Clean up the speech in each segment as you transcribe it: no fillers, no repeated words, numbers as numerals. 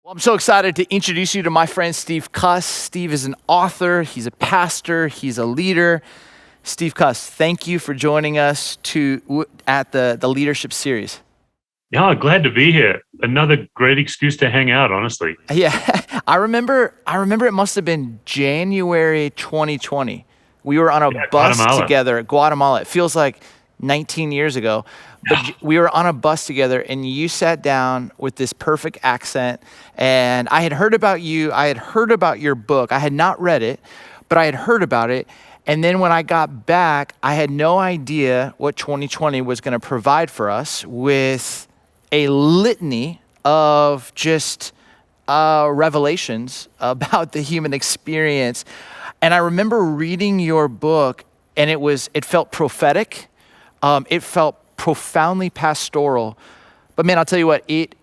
I'm so excited to introduce you to my friend Steve Cuss. Steve is an author, he's a pastor, he's a leader. Steve Cuss, thank you for joining us at the leadership series. Yeah, glad to be here. Another great excuse to hang out, honestly. Yeah, I remember it must have been January 2020. We were on a bus Guatemala. together at Guatemala. It feels like 19 years ago. But we were on a bus together and you sat down with this perfect accent, and I had heard about you. I had heard about your book. I had not read it, but I had heard about it. And then when I got back, I had no idea what 2020 was going to provide for us with a litany of just revelations about the human experience. And I remember reading your book, and it felt prophetic. It felt profoundly pastoral. But man, I'll tell you what, it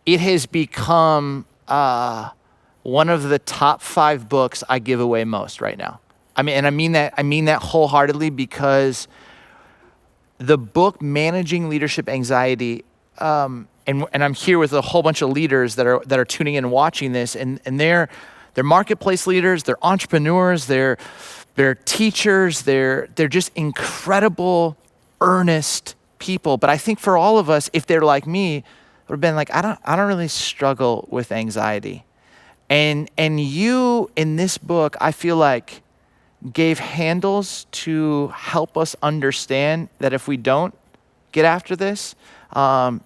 has become one of the top 5 books I give away most right now. I mean that wholeheartedly, because the book Managing Leadership Anxiety, and I'm here with a whole bunch of leaders that are tuning in and watching this, and they're marketplace leaders, they're entrepreneurs, they're teachers, they're just incredible, earnest people. But I think for all of us, if they're like me, would have been like, I don't really struggle with anxiety. And you in this book, I feel like gave handles to help us understand that if we don't get after this,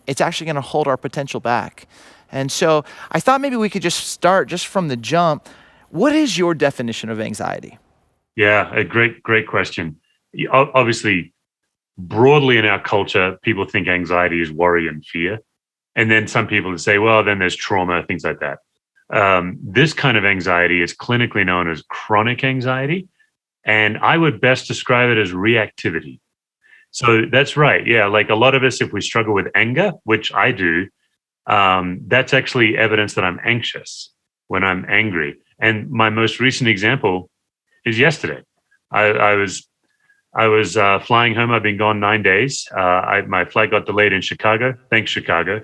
it's actually going to hold our potential back. And so I thought maybe we could just start just from the jump. What is your definition of anxiety? Yeah, a great question. Obviously, broadly in our culture, people think anxiety is worry and fear. And then some people say, well, then there's trauma, things like that. This kind of anxiety is clinically known as chronic anxiety. And I would best describe it as reactivity. So that's right. Yeah, like a lot of us, if we struggle with anger, which I do, that's actually evidence that I'm anxious when I'm angry. And my most recent example is yesterday. I was flying home. I've been gone 9 days. My flight got delayed in Chicago. Thanks, Chicago.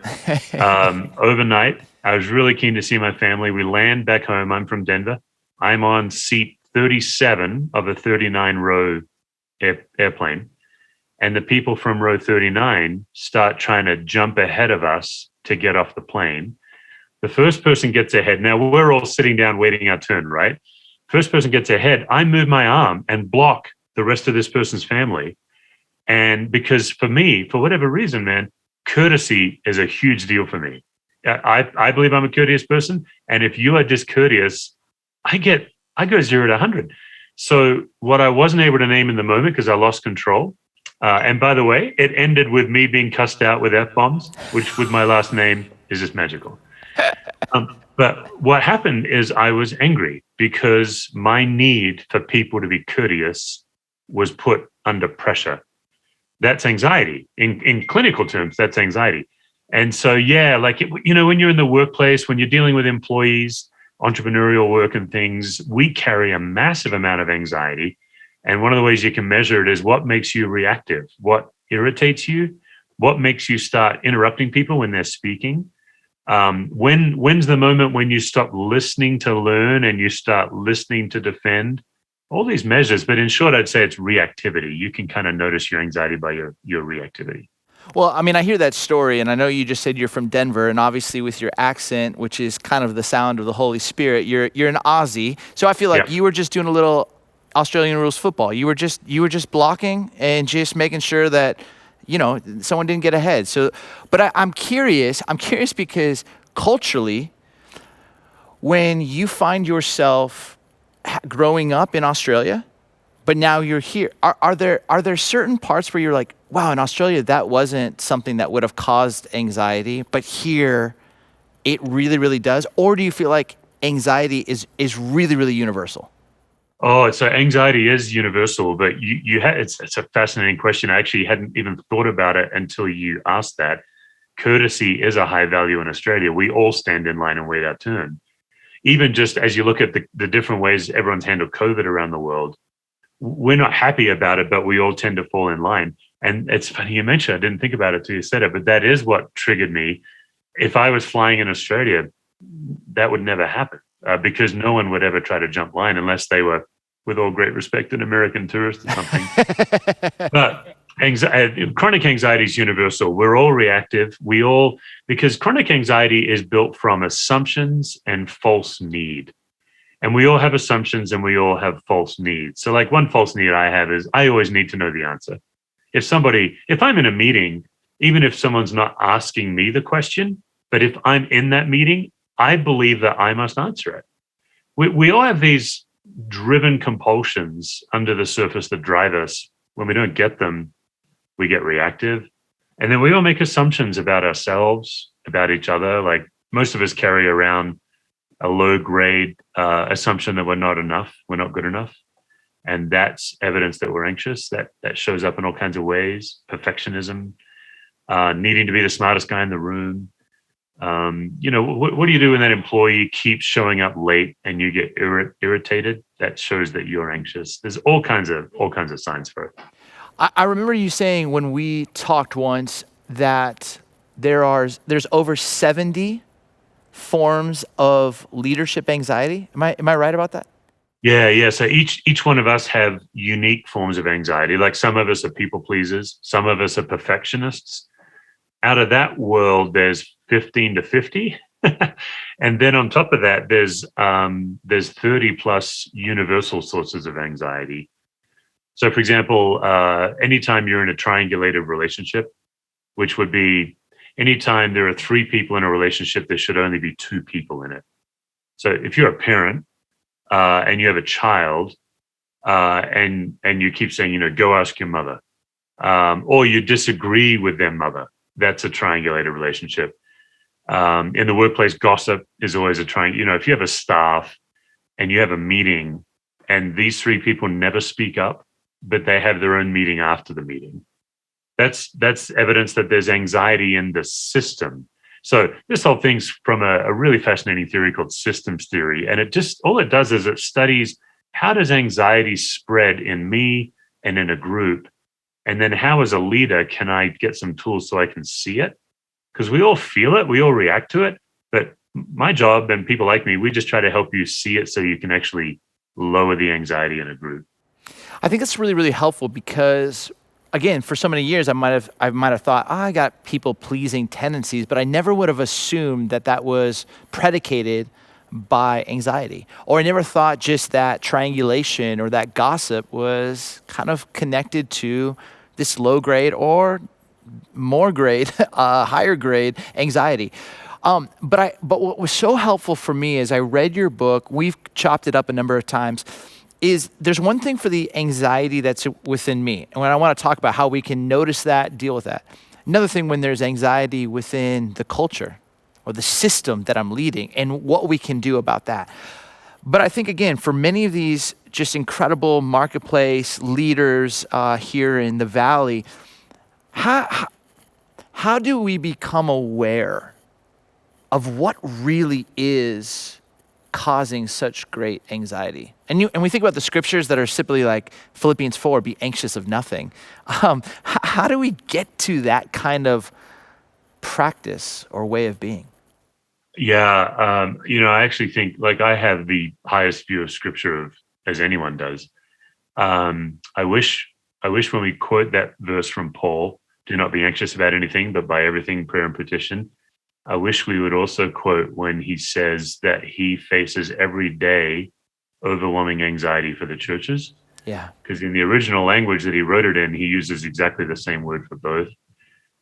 Overnight, I was really keen to see my family. We land back home. I'm from Denver. I'm on seat 37 of a 39-row airplane. And the people from row 39 start trying to jump ahead of us to get off the plane. The first person gets ahead. Now, we're all sitting down waiting our turn, right? First person gets ahead. I move my arm and block the rest of this person's family. And because for me, for whatever reason, man, courtesy is a huge deal for me. I believe I'm a courteous person. And if you are discourteous, I go 0 to 100. So what I wasn't able to name in the moment because I lost control. And by the way, it ended with me being cussed out with F-bombs, which with my last name is just magical. But what happened is I was angry because my need for people to be courteous was put under pressure. That's anxiety. In clinical terms, that's anxiety. And so, yeah, like, when you're in the workplace, when you're dealing with employees, entrepreneurial work and things, we carry a massive amount of anxiety. And one of the ways you can measure it is what makes you reactive, what irritates you, what makes you start interrupting people when they're speaking. When's the moment when you stop listening to learn and you start listening to defend? All these measures, but in short, I'd say it's reactivity. You can kind of notice your anxiety by your reactivity. Well, I mean, I hear that story, and I know you just said you're from Denver, and obviously with your accent, which is kind of the sound of the Holy Spirit, you're an Aussie. So I feel like you were just doing a little Australian rules football. You were just blocking and just making sure that someone didn't get ahead. So, but I'm curious because culturally, when you find yourself growing up in Australia, but now you're here, are there certain parts where you're like, wow, in Australia that wasn't something that would have caused anxiety, but here it really, really does? Or do you feel like anxiety is really, really universal? Oh, so anxiety is universal, but it's a fascinating question. I actually hadn't even thought about it until you asked that. Courtesy is a high value in Australia. We all stand in line and wait our turn. Even just as you look at the different ways everyone's handled COVID around the world, we're not happy about it, but we all tend to fall in line. And it's funny you mentioned, I didn't think about it till you said it, but that is what triggered me. If I was flying in Australia, that would never happen because no one would ever try to jump line unless they were, with all great respect, an American tourist or something. But chronic anxiety is universal. We're all reactive. Because chronic anxiety is built from assumptions and false need. And we all have assumptions and we all have false needs. So like one false need I have is I always need to know the answer. If I'm in a meeting, even if someone's not asking me the question, but if I'm in that meeting, I believe that I must answer it. We all have these driven compulsions under the surface that drive us. When we don't get them, we get reactive. And then we all make assumptions about ourselves, about each other. Like most of us carry around a low grade assumption that we're not enough, we're not good enough. And that's evidence that we're anxious. That shows up in all kinds of ways. Perfectionism, needing to be the smartest guy in the room. What do you do when that employee keeps showing up late and you get irritated? That shows that you're anxious. There's all kinds of signs for it. I remember you saying when we talked once that there's over 70 forms of leadership anxiety. Am I right about that? Yeah. So each one of us have unique forms of anxiety. Like some of us are people pleasers, some of us are perfectionists. Out of that world, there's 15 to 50. And then on top of that, there's 30 plus universal sources of anxiety. So for example, anytime you're in a triangulated relationship, which would be anytime there are 3 people in a relationship, there should only be 2 people in it. So if you're a parent and you have a child and you keep saying, go ask your mother, or you disagree with their mother, that's a triangulated relationship. In the workplace, gossip is always a triangle. If you have a staff and you have a meeting and these 3 people never speak up, but they have their own meeting after the meeting, that's evidence that there's anxiety in the system. So this whole thing's from a really fascinating theory called systems theory. And all it does is it studies how does anxiety spread in me and in a group? And then how, as a leader, can I get some tools so I can see it? Because we all feel it, we all react to it. But my job and people like me, we just try to help you see it so you can actually lower the anxiety in a group. I think that's really, really helpful because, again, for so many years, I might have thought, I got people pleasing tendencies, but I never would have assumed that was predicated by anxiety. Or I never thought just that triangulation or that gossip was kind of connected to this low grade or more grade, higher grade anxiety. But what was so helpful for me as I read your book, we've chopped it up a number of times, is there's one thing for the anxiety that's within me. And when I want to talk about how we can notice that, deal with that. Another thing when there's anxiety within the culture or the system that I'm leading and what we can do about that. But I think, again, for many of these just incredible marketplace leaders here in the Valley, how do we become aware of what really is causing such great anxiety? And we think about the scriptures that are simply like Philippians 4, be anxious of nothing. How do we get to that kind of practice or way of being? Yeah, I actually think like I have the highest view of scripture as anyone does. I wish when we quote that verse from Paul, do not be anxious about anything, but by everything prayer and petition. I wish we would also quote when he says that he faces every day overwhelming anxiety for the churches. Yeah. Because in the original language that he wrote it in, he uses exactly the same word for both.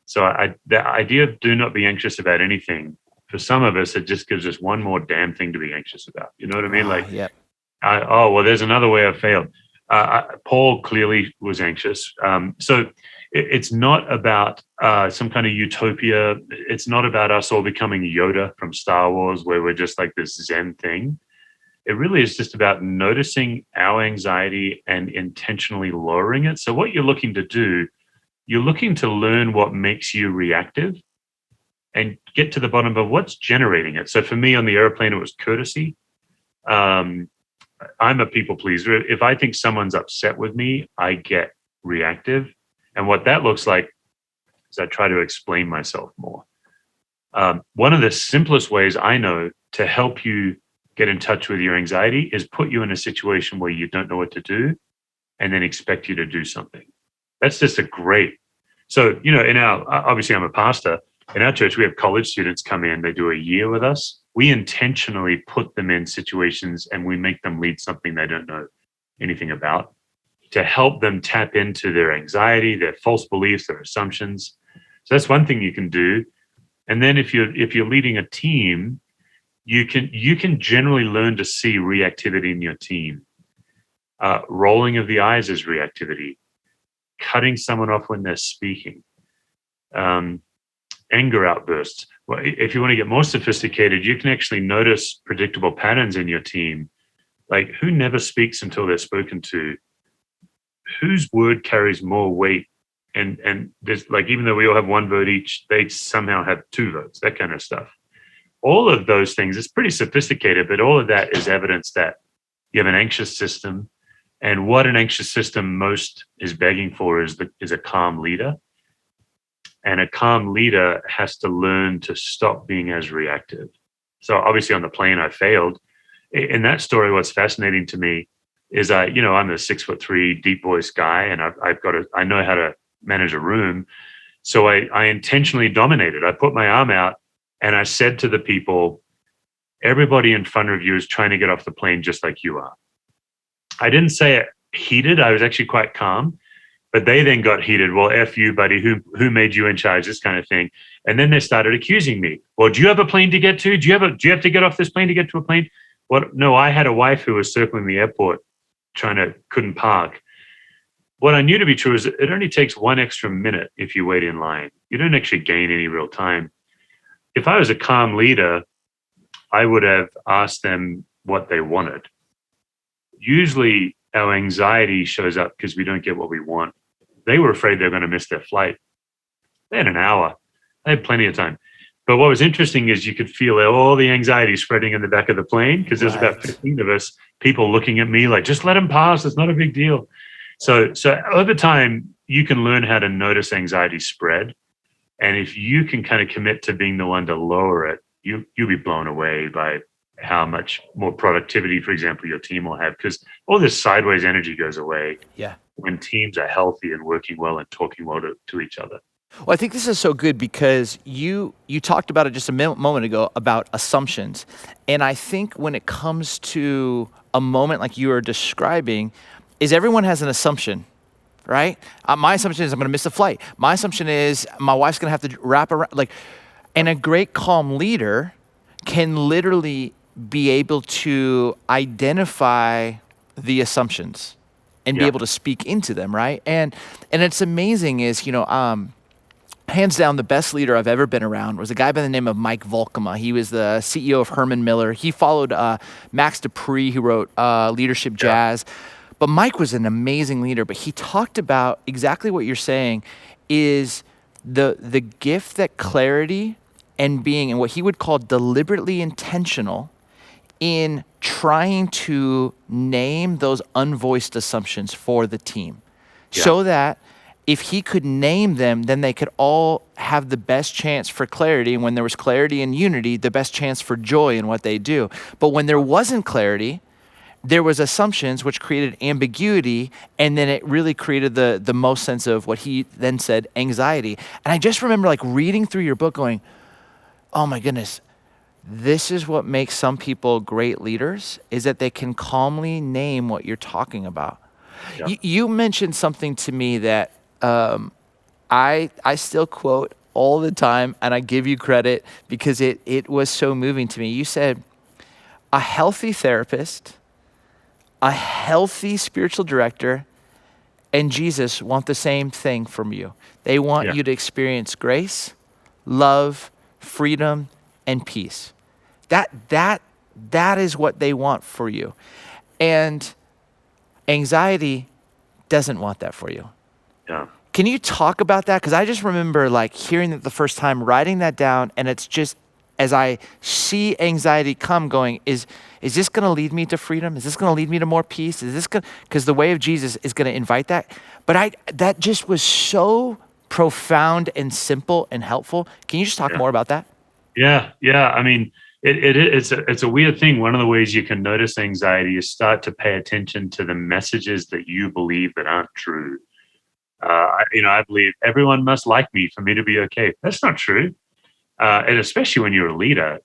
So the idea of do not be anxious about anything, for some of us, it just gives us one more damn thing to be anxious about. You know what I mean? Yeah. There's another way I failed. Paul clearly was anxious. So it's not about some kind of utopia. It's not about us all becoming Yoda from Star Wars, where we're just like this Zen thing. It really is just about noticing our anxiety and intentionally lowering it. So what you're looking to do, you're looking to learn what makes you reactive and get to the bottom of what's generating it. So for me on the airplane, it was courtesy. I'm a people pleaser. If I think someone's upset with me, I get reactive. And what that looks like is I try to explain myself more. One of the simplest ways I know to help you get in touch with your anxiety is put you in a situation where you don't know what to do and then expect you to do something. That's just a great. So, in obviously I'm a pastor. In our church, we have college students come in, they do a year with us. We intentionally put them in situations and we make them lead something they don't know anything about to help them tap into their anxiety, their false beliefs, their assumptions. So that's one thing you can do. And then if you're leading a team, you can generally learn to see reactivity in your team. Rolling of the eyes is reactivity. Cutting someone off when they're speaking. Anger outbursts. Well, if you want to get more sophisticated, you can actually notice predictable patterns in your team, like who never speaks until they're spoken to, whose word carries more weight, and there's like, even though we all have one vote each, they somehow have two votes, that kind of stuff. All of those things, it's pretty sophisticated, but all of that is evidence that you have an anxious system, and what an anxious system most is begging for is a calm leader. And a calm leader has to learn to stop being as reactive. So obviously on the plane, I failed. In that story, what's fascinating to me is I'm a 6'3" deep voice guy, and I know how to manage a room. So I intentionally dominated. I put my arm out and I said to the people, everybody in front of you is trying to get off the plane just like you are. I didn't say it heated. I was actually quite calm. But they then got heated. Well, F you, buddy. Who made you in charge? This kind of thing. And then they started accusing me. Well, do you have a plane to get to? Do you have to get off this plane to get to a plane? What? No, I had a wife who was circling the airport, couldn't park. What I knew to be true is it only takes 1 extra minute if you wait in line. You don't actually gain any real time. If I was a calm leader, I would have asked them what they wanted. Usually our anxiety shows up because we don't get what we want. They were afraid they were going to miss their flight. They had an hour. They had plenty of time. But what was interesting is you could feel all the anxiety spreading in the back of the plane because there's about 15 of us, people looking at me like, just let them pass. It's not a big deal. So over time, you can learn how to notice anxiety spread. And if you can kind of commit to being the one to lower it, you'll be blown away by how much more productivity, for example, your team will have, because all this sideways energy goes away. Yeah. When teams are healthy and working well and talking well to each other. Well, I think this is so good because you talked about it just a moment ago about assumptions. And I think when it comes to a moment like you are describing, is everyone has an assumption, right? My assumption is I'm going to miss a flight. My assumption is my wife's going to have to wrap around. And a great calm leader can literally be able to identify the assumptions and be able to speak into them, right? And it's amazing is, hands down, the best leader I've ever been around was a guy by the name of Mike Volkema. He was the CEO of Herman Miller. He followed Max Dupree, who wrote Leadership Jazz. But Mike was an amazing leader, but he talked about exactly what you're saying is the gift that clarity and being, and what he would call deliberately intentional in trying to name those unvoiced assumptions for the team so that if he could name them, then they could all have the best chance for clarity. And when there was clarity and unity, the best chance for joy in what they do. But when there wasn't clarity, there was assumptions, which created ambiguity. And then it really created the most sense of what he then said, anxiety. And I just remember reading through your book going, oh my goodness, this is what makes some people great leaders, is that they can calmly name what you're talking about. Yeah. You mentioned something to me that I still quote all the time, and I give you credit because it was so moving to me. You said, a healthy therapist, a healthy spiritual director, and Jesus want the same thing from you. They want you to experience grace, love, freedom, and peace. That is what they want for you. And anxiety doesn't want that for you. Yeah. Can you talk about that? Because I just remember hearing that the first time, writing that down, and it's just, as I see anxiety come, going, is this going to lead me to freedom? Is this going to lead me to more peace? Is this going? Because the way of Jesus is going to invite that. But that just was so profound and simple and helpful. Can you just talk more about that? Yeah. I mean, It's a weird thing. One of the ways you can notice anxiety is start to pay attention to the messages that you believe that aren't true. I believe everyone must like me for me to be okay. That's not true. And especially when you're a leader,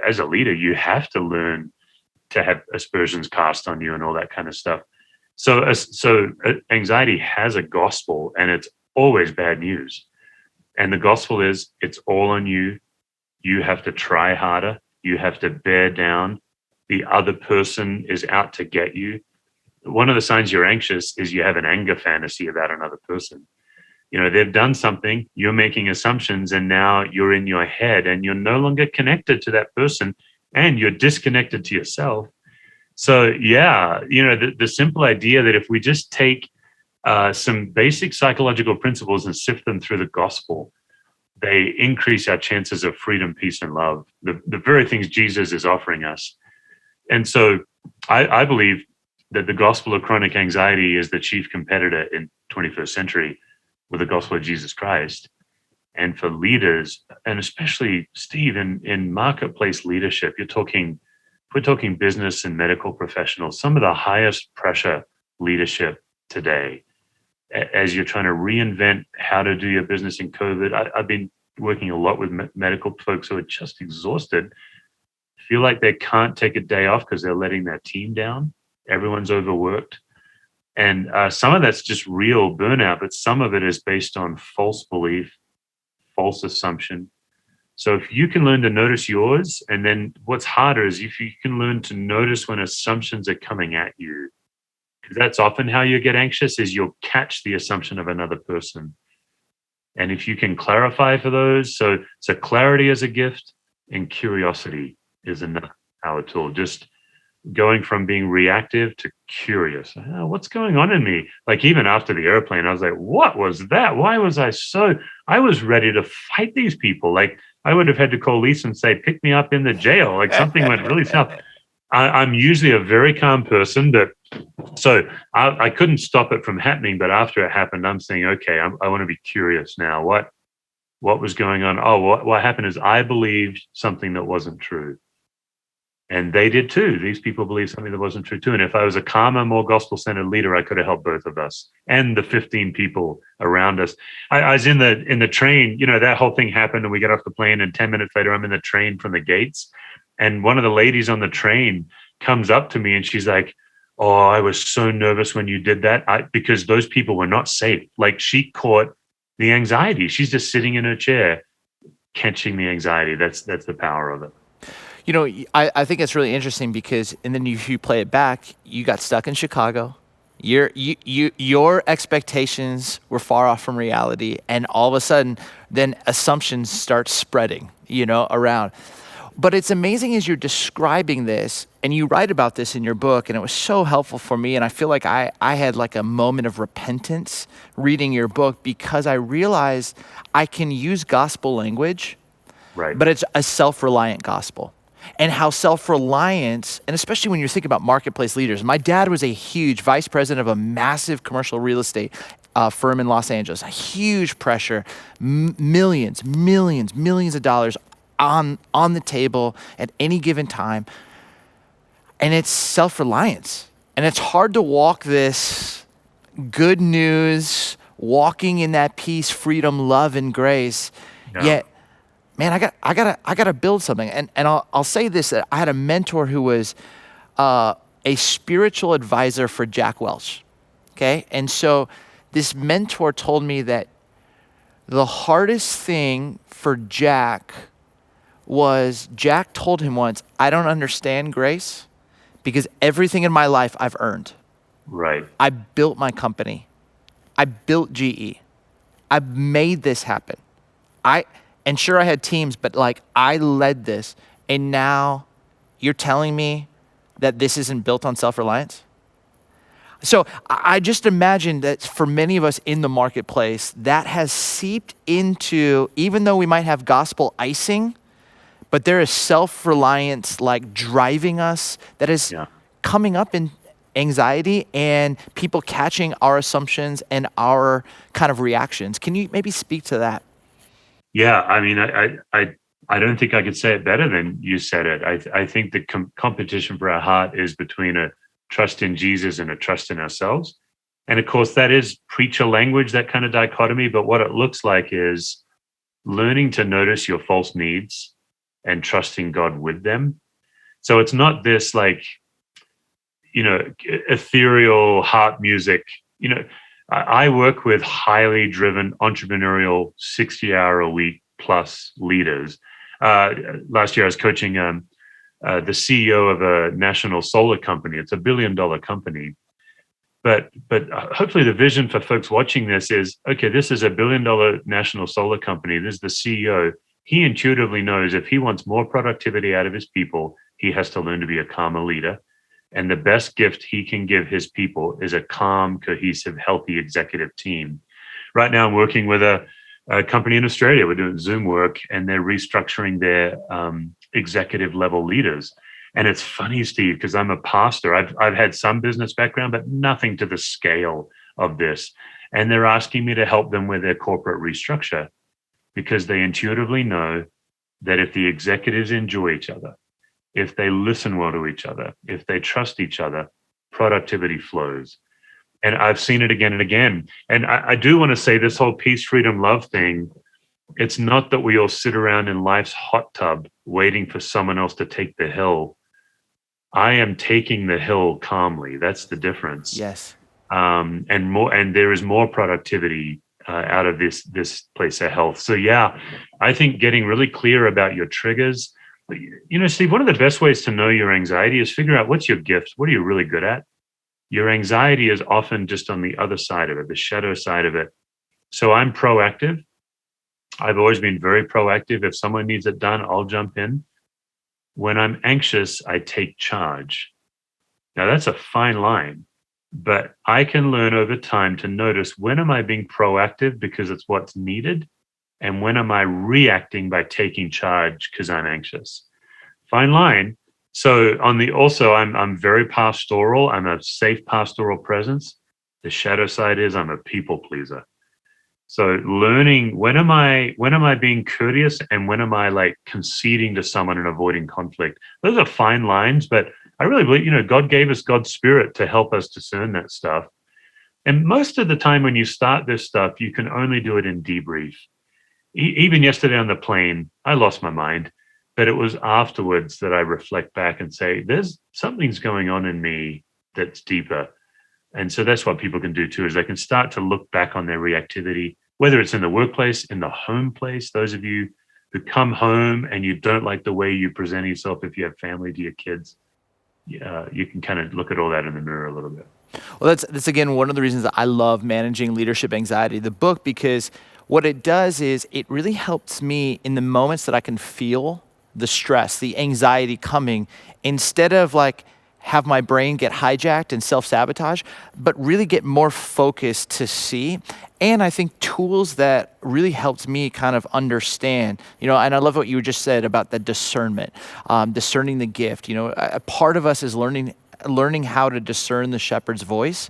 as a leader, you have to learn to have aspersions cast on you and all that kind of stuff. So anxiety has a gospel, and it's always bad news. And the gospel is it's all on you. You have to try harder. You have to bear down. The other person is out to get you. One of the signs you're anxious is you have an anger fantasy about another person. They've done something, you're making assumptions, and now you're in your head and you're no longer connected to that person and you're disconnected to yourself. So, yeah, the simple idea that if we just take some basic psychological principles and sift them through the gospel, they increase our chances of freedom, peace, and love, the very things Jesus is offering us. And so I believe that the gospel of chronic anxiety is the chief competitor in 21st century with the gospel of Jesus Christ. And for leaders, and especially Steve, in marketplace leadership, we're talking business and medical professionals, some of the highest pressure leadership today, as you're trying to reinvent how to do your business in COVID. I've been working a lot with medical folks who are just exhausted, feel like they can't take a day off because they're letting their team down. Everyone's overworked. And some of that's just real burnout, but some of it is based on false belief, false assumption. So if you can learn to notice yours, and then what's harder is if you can learn to notice when assumptions are coming at you, because that's often how you get anxious, is you'll catch the assumption of another person. And if you can clarify for those, so clarity is a gift and curiosity is another power tool. Just going from being reactive to curious. What's going on in me? Like even after the airplane, I was like, what was that? Why was I was ready to fight these people. Like I would have had to call Lisa and say, pick me up in the jail. Like something went really south. I'm usually a very calm person, but so I couldn't stop it from happening. But after it happened, I'm saying, okay, I want to be curious now. What was going on? Oh, what happened is I believed something that wasn't true. And they did too. These people believed something that wasn't true too. And if I was a calmer, more gospel-centered leader, I could have helped both of us and the 15 people around us. I was in the train, that whole thing happened and we get off the plane and 10 minutes later, I'm in the train from the gates. And one of the ladies on the train comes up to me and she's like, oh, I was so nervous when you did that because those people were not safe. Like she caught the anxiety. She's just sitting in her chair, catching the anxiety. That's the power of it. I think it's really interesting because, and then if you play it back, you got stuck in Chicago. Your expectations were far off from reality, and all of a sudden, then assumptions start spreading, around. But it's amazing as you're describing this, and you write about this in your book, and it was so helpful for me, and I feel like I had like a moment of repentance reading your book because I realized I can use gospel language, right? But it's a self-reliant gospel. And how self-reliance, and especially when you're thinking about marketplace leaders. My dad was a huge vice president of a massive commercial real estate firm in Los Angeles. A huge pressure, millions of dollars on the table at any given time. And it's self-reliance. And it's hard to walk this good news, walking in that peace, freedom, love, and grace, yet man, I gotta build something. And I'll say this, that I had a mentor who was a spiritual advisor for Jack Welch. Okay. And so this mentor told me that the hardest thing for Jack told him once, I don't understand grace because everything in my life I've earned. Right. I built my company. I built GE. I made this happen. And sure, I had teams, but like I led this. And now you're telling me that this isn't built on self-reliance? So I just imagine that for many of us in the marketplace, that has seeped into, even though we might have gospel icing, but there is self-reliance like driving us that is coming up in anxiety and people catching our assumptions and our kind of reactions. Can you maybe speak to that? Yeah, I mean, I I don't think I could say it better than you said it. I think the competition for our heart is between a trust in Jesus and a trust in ourselves. And of course, that is preacher language, that kind of dichotomy. But what it looks like is learning to notice your false needs and trusting God with them. So it's not this like, ethereal heart music. I work with highly driven entrepreneurial 60-hour a week plus leaders. Last year I was coaching the CEO of a national solar company. It's $1 billion company. But hopefully the vision for folks watching this is, okay, this is $1 billion national solar company. This is the CEO. He intuitively knows if he wants more productivity out of his people, he has to learn to be a calmer leader. And the best gift he can give his people is a calm, cohesive, healthy executive team. Right now, I'm working with a company in Australia. We're doing Zoom work, and they're restructuring their executive level leaders. And it's funny, Steve, because I'm a pastor. I've had some business background, but nothing to the scale of this. And they're asking me to help them with their corporate restructure because they intuitively know that if the executives enjoy each other, if they listen well to each other, if they trust each other, productivity flows. And I've seen it again and again. And I do want to say this whole peace, freedom, love thing, it's not that we all sit around in life's hot tub waiting for someone else to take the hill. I am taking the hill calmly. That's the difference. Yes. And there is more productivity out of this place of health. So yeah, I think getting really clear about your triggers. Steve, one of the best ways to know your anxiety is figure out what's your gift. What are you really good at? Your anxiety is often just on the other side of it, the shadow side of it. So I'm proactive. I've always been very proactive. If someone needs it done, I'll jump in. When I'm anxious, I take charge. Now that's a fine line, but I can learn over time to notice when am I being proactive because it's what's needed, and when am I reacting by taking charge because I'm anxious. Fine line. So I'm very pastoral. I'm a safe pastoral presence. The shadow side is I'm a people pleaser. So learning when am I being courteous and when am I like conceding to someone and avoiding conflict? Those are fine lines, but I really believe, God gave us God's spirit to help us discern that stuff. And most of the time when you start this stuff, you can only do it in debrief. Even yesterday on the plane, I lost my mind, but it was afterwards that I reflect back and say, there's something's going on in me that's deeper. And so that's what people can do too, is they can start to look back on their reactivity, whether it's in the workplace, in the home place. Those of you who come home and you don't like the way you present yourself if you have family to your kids, you can kind of look at all that in the mirror a little bit. Well, that's again one of the reasons that I love Managing Leadership Anxiety, the book, because what it does is it really helps me in the moments that I can feel the stress, the anxiety coming, instead of like have my brain get hijacked and self-sabotage, but really get more focused to see. And I think tools that really helped me kind of understand, and I love what you just said about the discernment, discerning the gift. A part of us is learning how to discern the shepherd's voice,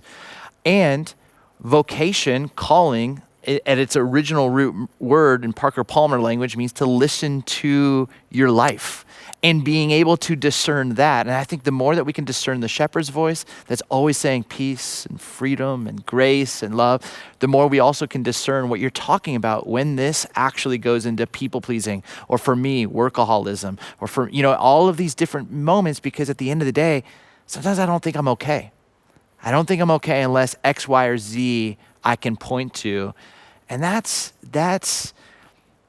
and vocation, calling, at its original root word in Parker Palmer language means to listen to your life and being able to discern that. And I think the more that we can discern the shepherd's voice that's always saying peace and freedom and grace and love, the more we also can discern what you're talking about when this actually goes into people pleasing, or for me, workaholism, or for, all of these different moments, because at the end of the day, sometimes I don't think I'm okay. I don't think I'm okay unless X, Y, or Z I can point to. And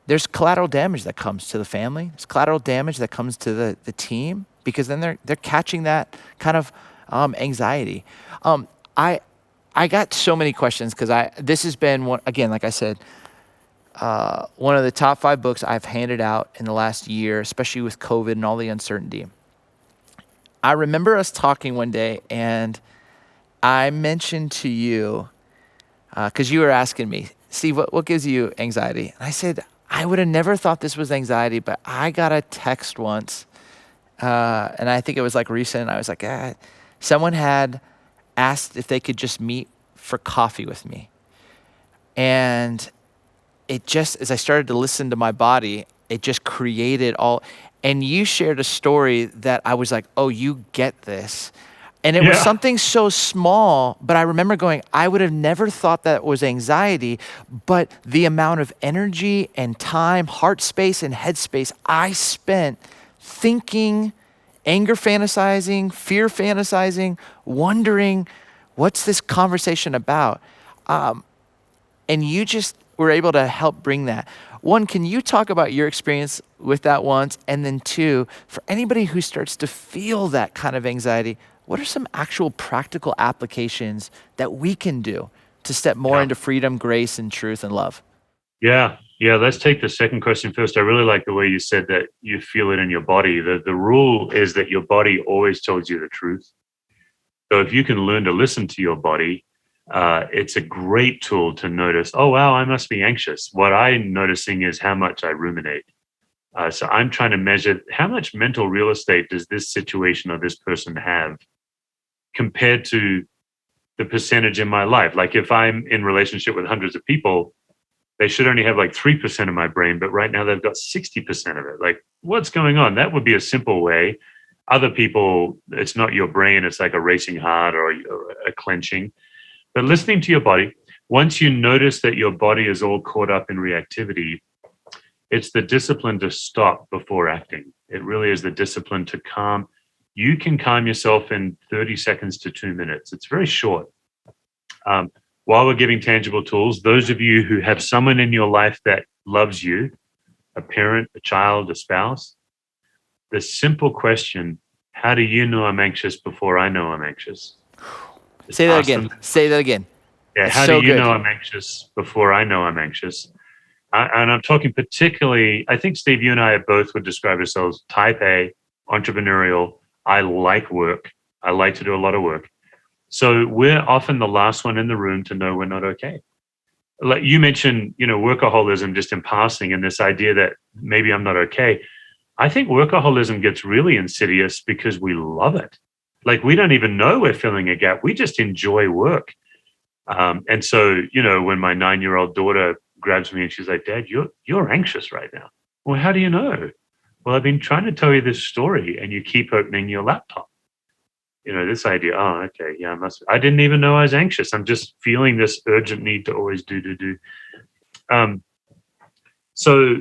there's collateral damage that comes to the family. There's collateral damage that comes to the team, because then they're catching that kind of anxiety. I got so many questions because this has been one, again, like I said, one of the top 5 books I've handed out in the last year, especially with COVID and all the uncertainty. I remember us talking one day, and I mentioned to you, because you were asking me, Steve, what gives you anxiety? And I said, I would have never thought this was anxiety, but I got a text once, and I think it was like recent. I was like, someone had asked if they could just meet for coffee with me. And it just, as I started to listen to my body, it just created all. And you shared a story that I was like, oh, you get this. And it was Yeah. something so small, but I remember going, I would have never thought that was anxiety, but the amount of energy and time, heart space and head space I spent thinking, anger fantasizing, fear fantasizing, wondering, what's this conversation about? And you just were able to help bring that. One, can you talk about your experience with that once? And then two, for anybody who starts to feel that kind of anxiety, what are some actual practical applications that we can do to step more Yeah. into freedom, grace, and truth and love? Yeah. Yeah. Let's take the second question first. I really like the way you said that you feel it in your body. The rule is that your body always tells you the truth. So if you can learn to listen to your body, it's a great tool to notice, oh, wow, I must be anxious. What I'm noticing is how much I ruminate. So I'm trying to measure how much mental real estate does this situation or this person have compared to the percentage in my life. Like if I'm in relationship with hundreds of people, they should only have like 3% of my brain, but right now they've got 60% of it. Like, what's going on? That would be a simple way. Other people, it's not your brain, it's like a racing heart or a clenching. But listening to your body, once you notice that your body is all caught up in reactivity, it's the discipline to stop before acting. It really is the discipline to calm. You can calm yourself in 30 seconds to 2 minutes. It's very short. While we're giving tangible tools, those of you who have someone in your life that loves you, a parent, a child, a spouse, the simple question, how do you know I'm anxious before I know I'm anxious? Just Say that ask again. them, Say that again. yeah, It's how do so you good. know I'm anxious before I know I'm anxious? And I'm talking particularly, I think, Steve, you and I both would describe ourselves type A, entrepreneurial. I like work. I like to do a lot of work. So we're often the last one in the room to know we're not okay. Like you mentioned, workaholism just in passing and this idea that maybe I'm not okay. I think workaholism gets really insidious because we love it. Like we don't even know we're filling a gap. We just enjoy work. And so, when my 9-year-old daughter grabs me and she's like, "Dad, you're anxious right now." Well, how do you know? Well, I've been trying to tell you this story and you keep opening your laptop. This idea, oh, okay, yeah, I didn't even know I was anxious. I'm just feeling this urgent need to always do. Um, so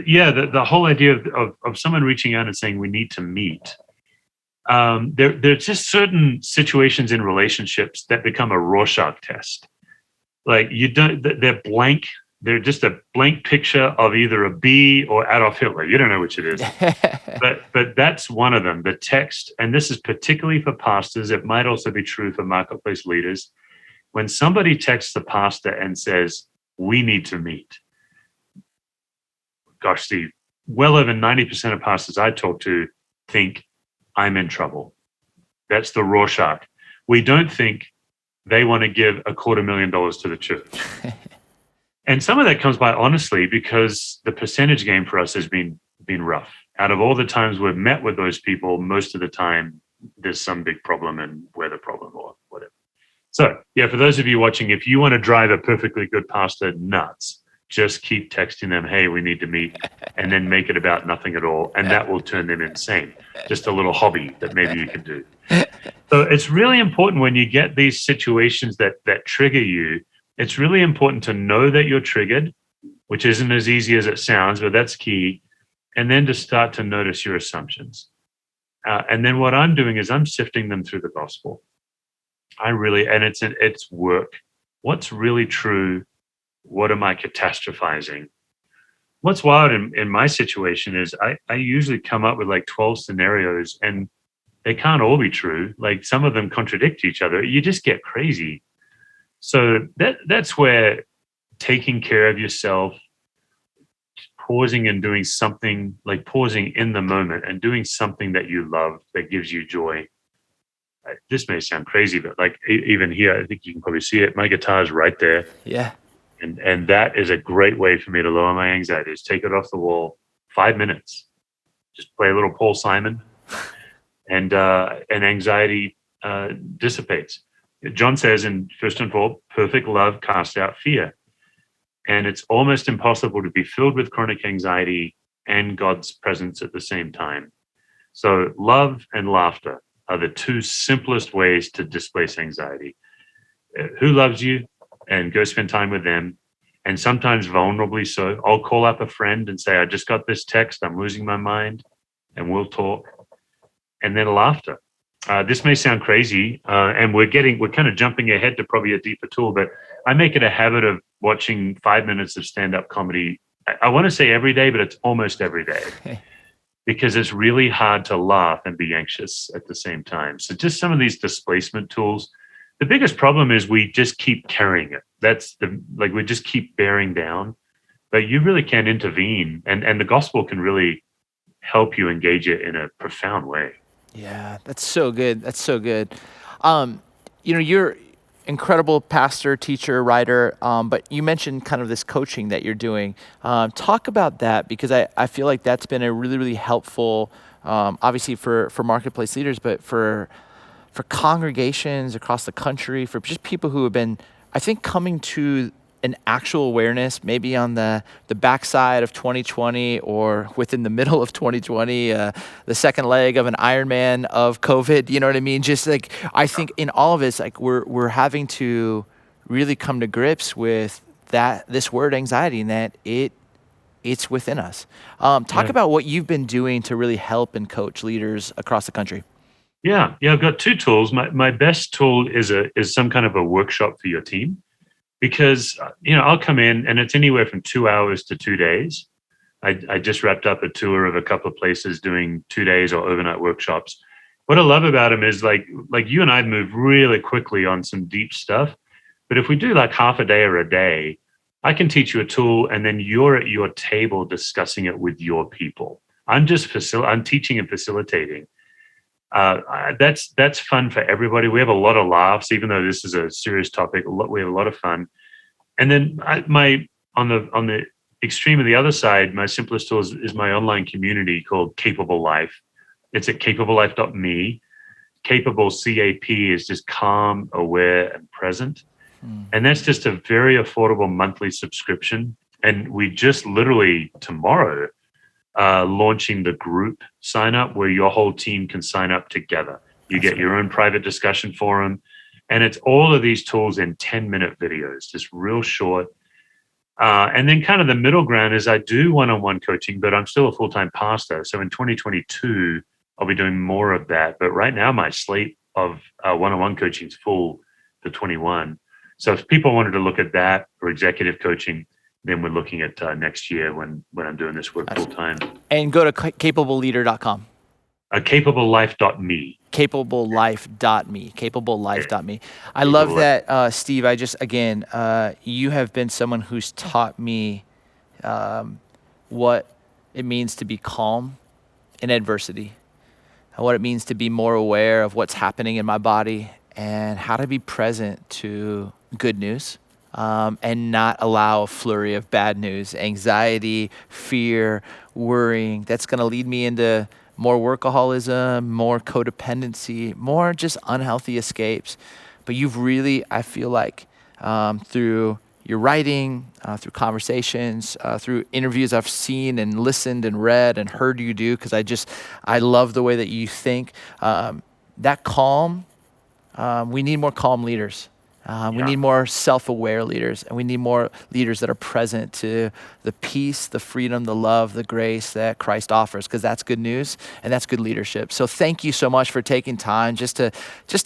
yeah, the whole idea of someone reaching out and saying we need to meet. There's just certain situations in relationships that become a Rorschach test. Like they're blank. They're just a blank picture of either a bee or Adolf Hitler. You don't know which it is. But that's one of them. The text, and this is particularly for pastors, it might also be true for marketplace leaders. When somebody texts the pastor and says, "We need to meet," gosh, Steve, well over 90% of pastors I talk to think I'm in trouble. That's the Rorschach. We don't think they want to give $250,000 to the church. And some of that comes by honestly because the percentage game for us has been rough. Out of all the times we've met with those people, most of the time there's some big problem and we're the problem or whatever. So yeah, for those of you watching, if you want to drive a perfectly good pastor nuts, just keep texting them, "Hey, we need to meet," and then make it about nothing at all. And that will turn them insane. Just a little hobby that maybe you can do. So it's really important when you get these situations that trigger you, it's really important to know that you're triggered, which isn't as easy as it sounds, but that's key. And then to start to notice your assumptions. And then what I'm doing is I'm sifting them through the gospel. And it's work. What's really true? What am I catastrophizing? What's wild in my situation is I usually come up with like 12 scenarios and they can't all be true. Like some of them contradict each other. You just get crazy. So that's where taking care of yourself, pausing and doing something, like pausing in the moment and doing something that you love that gives you joy. This may sound crazy, but like even here, I think you can probably see it. My guitar is right there. Yeah. And that is a great way for me to lower my anxiety, is take it off the wall, 5 minutes, just play a little Paul Simon, and anxiety dissipates. John says in 1 John 4, perfect love casts out fear. And it's almost impossible to be filled with chronic anxiety and God's presence at the same time. So love and laughter are the two simplest ways to displace anxiety. Who loves you? And go spend time with them. And sometimes vulnerably so. I'll call up a friend and say, I just got this text. I'm losing my mind. And we'll talk. And then laughter. This may sound crazy, and we're kind of jumping ahead to probably a deeper tool, but I make it a habit of watching 5 minutes of stand-up comedy. I want to say every day, but it's almost every day because it's really hard to laugh and be anxious at the same time. So just some of these displacement tools. The biggest problem is we just keep carrying it. We just keep bearing down, but you really can intervene, and the gospel can really help you engage it in a profound way. Yeah, that's so good. That's so good. You're incredible pastor, teacher, writer, but you mentioned kind of this coaching that you're doing. Talk about that, because I feel like that's been a really, really helpful, obviously for marketplace leaders, but for congregations across the country, for just people who have been, I think, coming to an actual awareness, maybe on the backside of 2020 or within the middle of 2020, the second leg of an Ironman of COVID. You know what I mean? Just like, I think in all of it, like we're having to really come to grips with this word anxiety, and that it's within us. Talk about what you've been doing to really help and coach leaders across the country. Yeah. I've got two tools. My best tool is some kind of a workshop for your team. Because, I'll come in and it's anywhere from 2 hours to 2 days. I just wrapped up a tour of a couple of places doing 2 days or overnight workshops. What I love about them is like you and I move really quickly on some deep stuff. But if we do like half a day or a day, I can teach you a tool and then you're at your table discussing it with your people. I'm teaching and facilitating. That's fun for everybody. We have a lot of laughs, even though this is a serious topic. We have a lot of fun. And then on the extreme of the other side, my simplest tool is my online community called Capable Life. It's at capablelife.me. Capable, CAP, is just calm, aware, and present. And that's just a very affordable monthly subscription. And we just literally tomorrow launching the group sign up where your whole team can sign up together. You get your own private discussion forum, and it's all of these tools in 10-minute videos, just real short. And then kind of the middle ground is I do one-on-one coaching, but I'm still a full-time pastor. So in 2022, I'll be doing more of that. But right now, my slate of one-on-one coaching is full to 21. So if people wanted to look at that or executive coaching, then we're looking at next year when I'm doing this work full time. And go to capableleader.com. Capablelife.me. Capablelife.me. Capablelife.me. I love that, Steve. You have been someone who's taught me what it means to be calm in adversity, what it means to be more aware of what's happening in my body, and how to be present to good news. And not allow a flurry of bad news, anxiety, fear, worrying. That's going to lead me into more workaholism, more codependency, more just unhealthy escapes. But you've really, I feel like, through your writing, through conversations, through interviews I've seen and listened and read and heard you do, because I love the way that you think. That calm, we need more calm leaders. We need more self-aware leaders, and we need more leaders that are present to the peace, the freedom, the love, the grace that Christ offers, because that's good news and that's good leadership. So thank you so much for taking time just to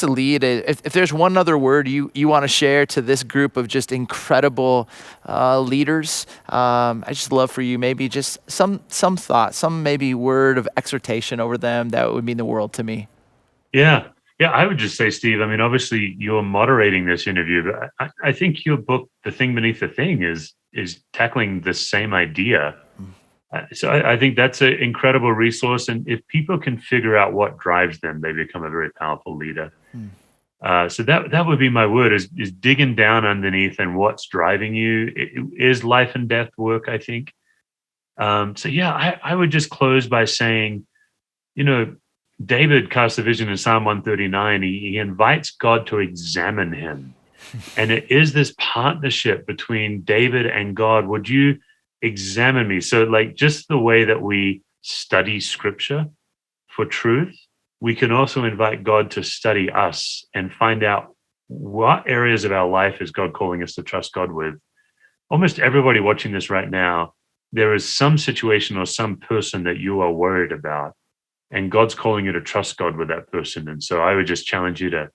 lead. If there's one other word you want to share to this group of just incredible leaders, I just love for you maybe just some thought, some maybe word of exhortation over them that would mean the world to me. Yeah, I would just say, Steve, I mean, obviously you're moderating this interview, but I think your book, The Thing Beneath the Thing, is tackling the same idea. So I think that's an incredible resource. And if people can figure out what drives them, they become a very powerful leader. So that would be my word, is digging down underneath and what's driving you. It is life and death work, I think. I would just close by saying, David casts a vision in Psalm 139. He invites God to examine him. And it is this partnership between David and God. Would you examine me? So, like, just the way that we study scripture for truth, we can also invite God to study us and find out what areas of our life is God calling us to trust God with. Almost everybody watching this right now, there is some situation or some person that you are worried about, and God's calling you to trust God with that person. And so I would just challenge you to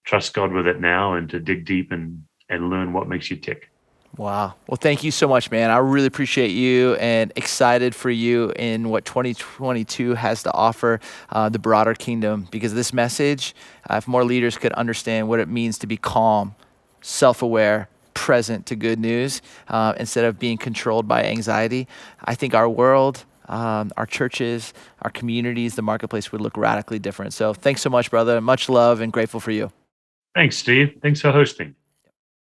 trust God with it now and to dig deep and learn what makes you tick. Wow. Well, thank you so much, man. I really appreciate you and excited for you in what 2022 has to offer the broader kingdom, because this message, if more leaders could understand what it means to be calm, self-aware, present to good news, instead of being controlled by anxiety, I think our world, our churches, our communities, the marketplace would look radically different. So thanks so much, brother. Much love and grateful for you. Thanks, Steve. Thanks for hosting.